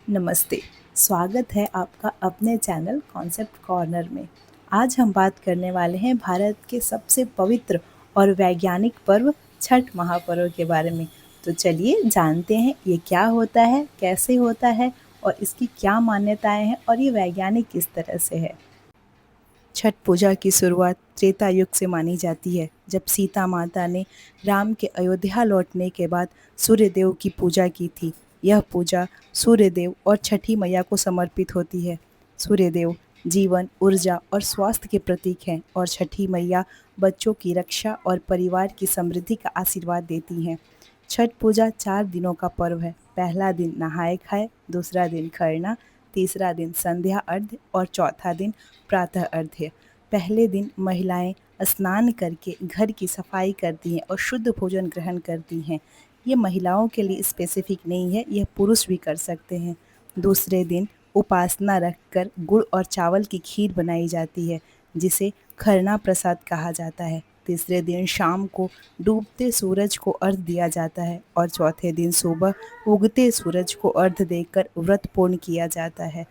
नमस्ते, स्वागत है आपका अपने चैनल कॉन्सेप्ट कॉर्नर में। आज हम बात करने वाले हैं भारत के सबसे पवित्र और वैज्ञानिक पर्व छठ महापर्व के बारे में। तो चलिए जानते हैं ये क्या होता है, कैसे होता है और इसकी क्या मान्यताएं हैं और ये वैज्ञानिक किस तरह से है। छठ पूजा की शुरुआत त्रेता युग से मानी जाती है, जब सीता माता ने राम के अयोध्या लौटने के बाद सूर्यदेव की पूजा की थी। यह पूजा सूर्यदेव और छठी मैया को समर्पित होती है। सूर्यदेव जीवन, ऊर्जा और स्वास्थ्य के प्रतीक हैं और छठी मैया बच्चों की रक्षा और परिवार की समृद्धि का आशीर्वाद देती हैं। छठ पूजा 4 दिनों का पर्व है। पहला दिन नहाए खाए, दूसरा दिन खरना, तीसरा दिन संध्या अर्घ्य और चौथा दिन प्रातः अर्घ्य। पहले दिन महिलाएं स्नान करके घर की सफाई करती हैं और शुद्ध भोजन ग्रहण करती हैं। ये महिलाओं के लिए स्पेसिफिक नहीं है, यह पुरुष भी कर सकते हैं। दूसरे दिन उपासना रखकर गुड़ और चावल की खीर बनाई जाती है, जिसे खरना प्रसाद कहा जाता है। तीसरे दिन शाम को डूबते सूरज को अर्घ्य दिया जाता है और चौथे दिन सुबह उगते सूरज को अर्घ्य देकर व्रत पूर्ण किया जाता है।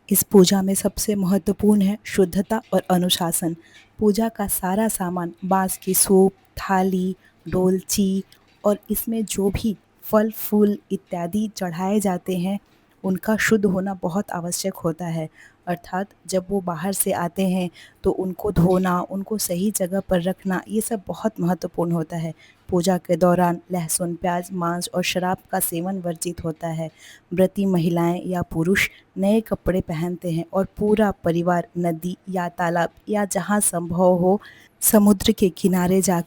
इस पूजा में सबसे महत्वपूर्ण है शुद्धता और अनुशासन। पूजा का सारा सामान बांस की सूप, थाली, डोलची और इसमें जो भी फल फूल इत्यादि चढ़ाए जाते हैं, उनका शुद्ध होना बहुत आवश्यक होता है। अर्थात जब वो बाहर से आते हैं तो उनको धोना, उनको सही जगह पर रखना, ये सब बहुत महत्वपूर्ण होता है। पूजा के दौरान लहसुन, प्याज, मांस और शराब का सेवन वर्जित होता है। व्रती महिलाएं या पुरुष नए कपड़े पहनते हैं और पूरा परिवार नदी या तालाब या जहाँ संभव हो समुद्र के किनारे जा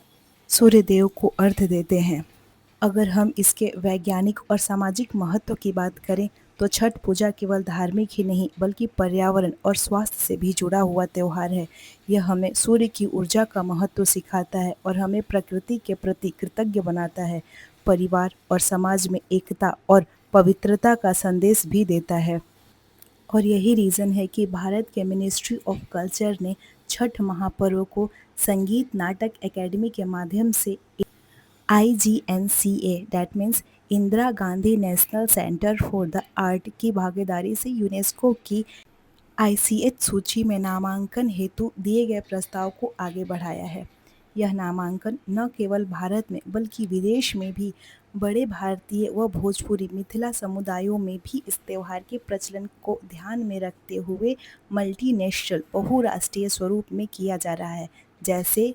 सूर्यदेव को अर्घ्य देते हैं। अगर हम इसके वैज्ञानिक और सामाजिक महत्व की बात करें तो छठ पूजा केवल धार्मिक ही नहीं बल्कि पर्यावरण और स्वास्थ्य से भी जुड़ा हुआ त्यौहार है। यह हमें सूर्य की ऊर्जा का महत्व सिखाता है और हमें प्रकृति के प्रति कृतज्ञ बनाता है। परिवार और समाज में एकता और पवित्रता का संदेश भी देता है। और यही रीज़न है कि भारत के मिनिस्ट्री ऑफ कल्चर ने छठ महापर्व को संगीत नाटक एकेडमी के माध्यम से IGNCA that means Indira Gandhi national centre for the art की भागीदारी से यूनेस्को की ICH सूची में नामांकन हेतु दिए गए प्रस्ताव को आगे बढ़ाया है। यह नामांकन न केवल भारत में बल्कि विदेश में भी बड़े भारतीय व भोजपुरी मिथिला समुदायों में भी इस त्यौहार के प्रचलन को ध्यान में रखते हुए मल्टीनेशनल बहुराष्ट्रीय स्वरूप में किया जा रहा है, जैसे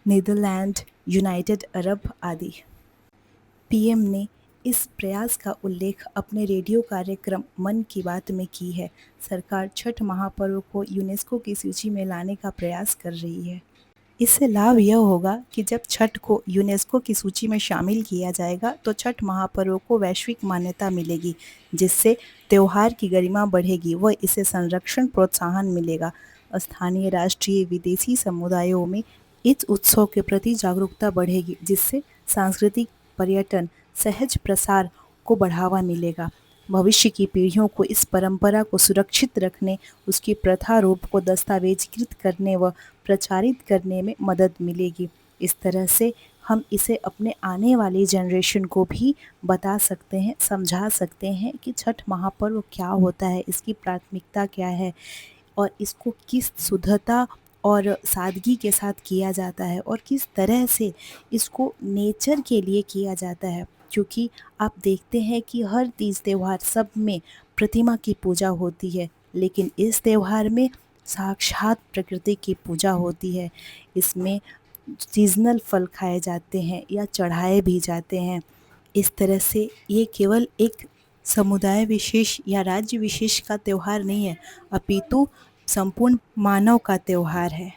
नीदरलैंड, यूनाइटेड अरब आदि। पीएम ने इस प्रयास का उल्लेख अपने रेडियो कार्यक्रम मन की बात में की है। सरकार छठ महापर्व को यूनेस्को की सूची में लाने का प्रयास कर रही है। इससे लाभ यह होगा कि जब छठ को यूनेस्को की सूची में शामिल किया जाएगा तो छठ महापर्व को वैश्विक मान्यता मिलेगी, जिससे त्यौहार की गरिमा बढ़ेगी व इसे संरक्षण प्रोत्साहन मिलेगा। स्थानीय, राष्ट्रीय, विदेशी समुदायों में इस उत्सव के प्रति जागरूकता बढ़ेगी, जिससे सांस्कृतिक पर्यटन सहज प्रसार को बढ़ावा मिलेगा। भविष्य की पीढ़ियों को इस परंपरा को सुरक्षित रखने, उसकी प्रथा रूप को दस्तावेजीकृत करने व प्रचारित करने में मदद मिलेगी। इस तरह से हम इसे अपने आने वाली जनरेशन को भी बता सकते हैं, समझा सकते हैं कि छठ महापर्व क्या होता है, इसकी प्राथमिकता क्या है और इसको किस शुद्धता और सादगी के साथ किया जाता है और किस तरह से इसको नेचर के लिए किया जाता है। क्योंकि आप देखते हैं कि हर तीज त्यौहार सब में प्रतिमा की पूजा होती है, लेकिन इस त्यौहार में साक्षात प्रकृति की पूजा होती है। इसमें सीज़नल फल खाए जाते हैं या चढ़ाए भी जाते हैं। इस तरह से ये केवल एक समुदाय विशेष या राज्य विशेष का त्यौहार नहीं है, अपितु संपूर्ण मानव का त्यौहार है।